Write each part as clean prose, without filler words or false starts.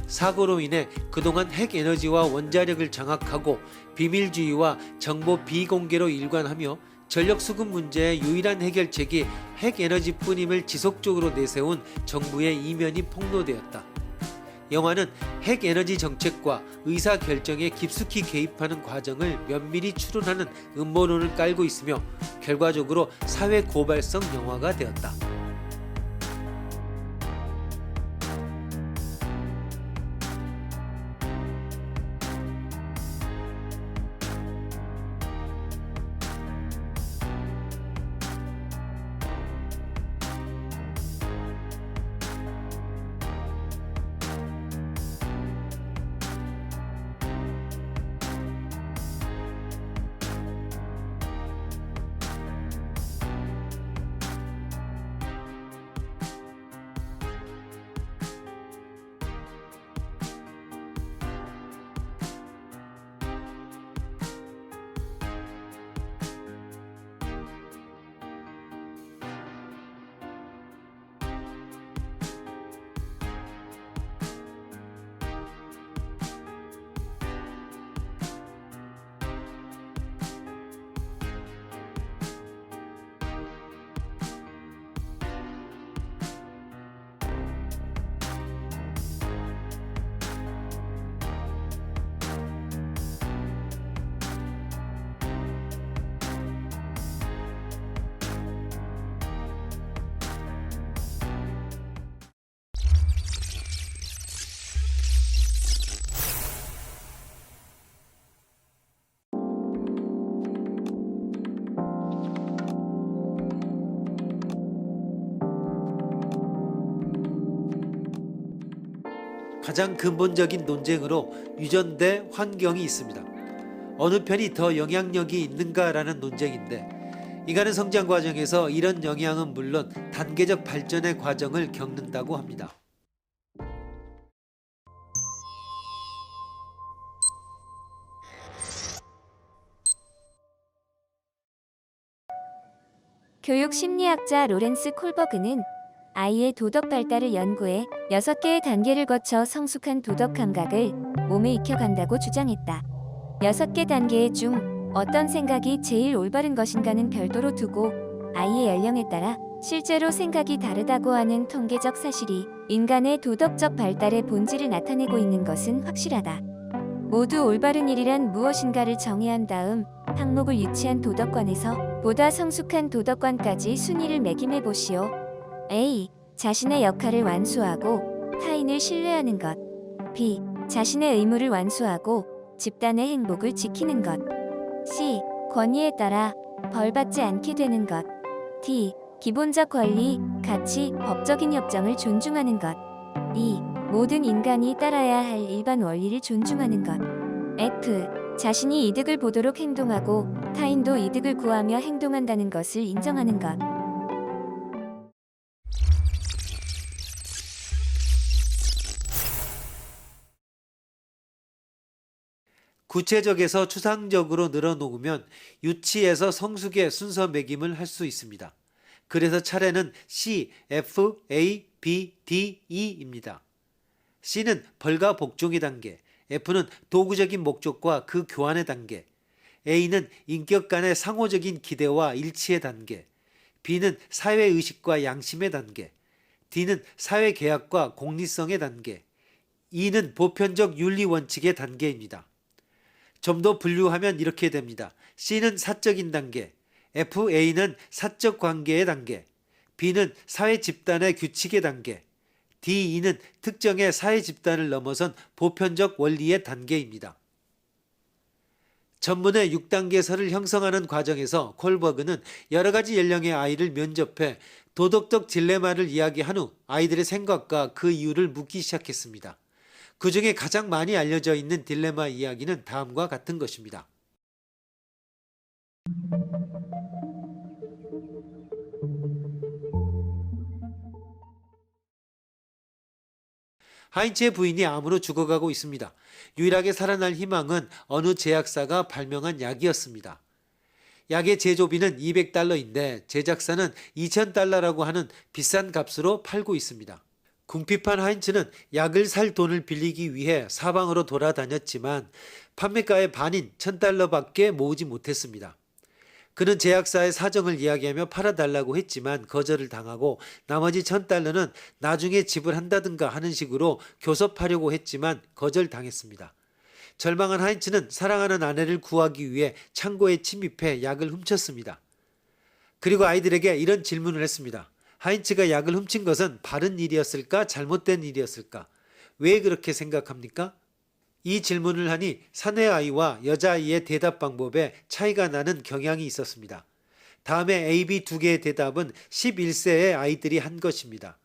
사고로 인해 그동안 핵에너지와 원자력을 장악하고 비밀주의와 정보 비공개로 일관하며 전력 수급 문제의 유일한 해결책이 핵에너지뿐임을 지속적으로 내세운 정부의 이면이 폭로되었다. 영화는 핵에너지 정책과 의사결정에 깊숙이 개입하는 과정을 면밀히 추론하는 음모론을 깔고 있으며 결과적으로 사회 고발성 영화가 되었다. 가장 근본적인 논쟁으로 유전 대 환경이 있습니다. 어느 편이 더 영향력이 있는가라는 논쟁인데 인간은 성장 과정에서 이런 영향은 물론 단계적 발전의 과정을 겪는다고 합니다. 교육 심리학자 로렌스 콜버그는 아이의 도덕 발달을 연구해 6개의 단계를 거쳐 성숙한 도덕 감각을 몸에 익혀간다고 주장했다. 6개 단계 중 어떤 생각이 제일 올바른 것인가는 별도로 두고 아이의 연령에 따라 실제로 생각이 다르다고 하는 통계적 사실이 인간의 도덕적 발달의 본질을 나타내고 있는 것은 확실하다. 모두 올바른 일이란 무엇인가를 정의한 다음 항목을 유치한 도덕관에서 보다 성숙한 도덕관까지 순위를 매김해 보시오. A. 자신의 역할을 완수하고 타인을 신뢰하는 것. B. 자신의 의무를 완수하고 집단의 행복을 지키는 것. C. 권위에 따라 벌받지 않게 되는 것. D. 기본적 권리, 가치, 법적인 협정을 존중하는 것. E. 모든 인간이 따라야 할 일반 원리를 존중하는 것. F. 자신이 이득을 보도록 행동하고 타인도 이득을 구하며 행동한다는 것을 인정하는 것. 구체적에서 추상적으로 늘어놓으면 유치에서 성숙의 순서 매김을 할 수 있습니다. 그래서 차례는 C, F, A, B, D, E입니다. C는 벌과 복종의 단계, F는 도구적인 목적과 그 교환의 단계, A는 인격 간의 상호적인 기대와 일치의 단계, B는 사회의식과 양심의 단계, D는 사회계약과 공리성의 단계, E는 보편적 윤리원칙의 단계입니다. 좀 더 분류하면 이렇게 됩니다. C는 사적인 단계, FA는 사적 관계의 단계, B는 사회 집단의 규칙의 단계, DE는 특정의 사회 집단을 넘어선 보편적 원리의 단계입니다. 전문의 6단계서를 형성하는 과정에서 콜버그는 여러 가지 연령의 아이를 면접해 도덕적 딜레마를 이야기한 후 아이들의 생각과 그 이유를 묻기 시작했습니다. 그 중에 가장 많이 알려져 있는 딜레마 이야기는 다음과 같은 것입니다. 하인츠의 부인이 암으로 죽어가고 있습니다. 유일하게 살아날 희망은 어느 제약사가 발명한 약이었습니다. 약의 제조비는 $200인데 제작사는 $2000라고 하는 비싼 값으로 팔고 있습니다. 궁핍한 하인츠는 약을 살 돈을 빌리기 위해 사방으로 돌아다녔지만 판매가의 반인 1,000달러밖에 모으지 못했습니다. 그는 제약사의 사정을 이야기하며 팔아달라고 했지만 거절을 당하고 나머지 1,000달러는 나중에 지불한다든가 하는 식으로 교섭하려고 했지만 거절당했습니다. 절망한 하인츠는 사랑하는 아내를 구하기 위해 창고에 침입해 약을 훔쳤습니다. 그리고 아이들에게 이런 질문을 했습니다. 하인츠가 약을 훔친 것은 바른 일이었을까? 잘못된 일이었을까? 왜 그렇게 생각합니까? 이 질문을 하니 사내아이와 여자아이의 대답 방법에 차이가 나는 경향이 있었습니다. 다음에 A, B 두 개의 대답은 11세의 아이들이 한 것입니다.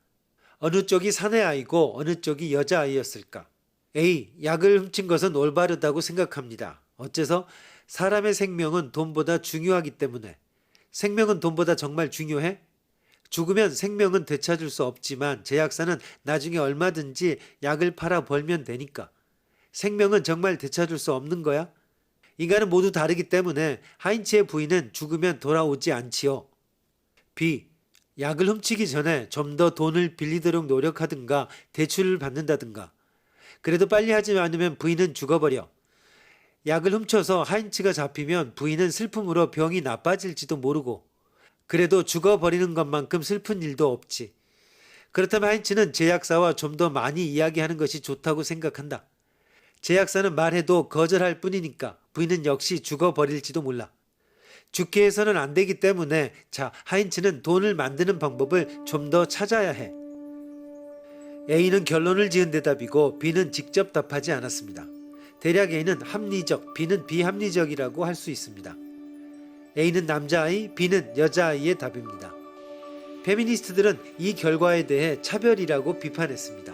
어느 쪽이 사내아이고 어느 쪽이 여자아이였을까? A. 약을 훔친 것은 올바르다고 생각합니다. 어째서? 사람의 생명은 돈보다 중요하기 때문에. 생명은 돈보다 정말 중요해? 죽으면 생명은 되찾을 수 없지만 제약사는 나중에 얼마든지 약을 팔아 벌면 되니까. 생명은 정말 되찾을 수 없는 거야? 인간은 모두 다르기 때문에 하인츠의 부인은 죽으면 돌아오지 않지요. B. 약을 훔치기 전에 좀 더 돈을 빌리도록 노력하든가 대출을 받는다든가. 그래도 빨리 하지 않으면 부인은 죽어버려. 약을 훔쳐서 하인츠가 잡히면 부인은 슬픔으로 병이 나빠질지도 모르고. 그래도 죽어버리는 것만큼 슬픈 일도 없지. 그렇다면 하인츠는 제약사와 좀 더 많이 이야기하는 것이 좋다고 생각한다. 제약사는 말해도 거절할 뿐이니까 부인은 역시 죽어버릴지도 몰라. 죽게 해서는 안 되기 때문에 하인츠는 돈을 만드는 방법을 좀 더 찾아야 해. A는 결론을 지은 대답이고 B는 직접 답하지 않았습니다. 대략 A는 합리적, B는 비합리적이라고 할 수 있습니다. A는 남자아이, B는 여자아이의 답입니다. 페미니스트들은 이 결과에 대해 차별이라고 비판했습니다.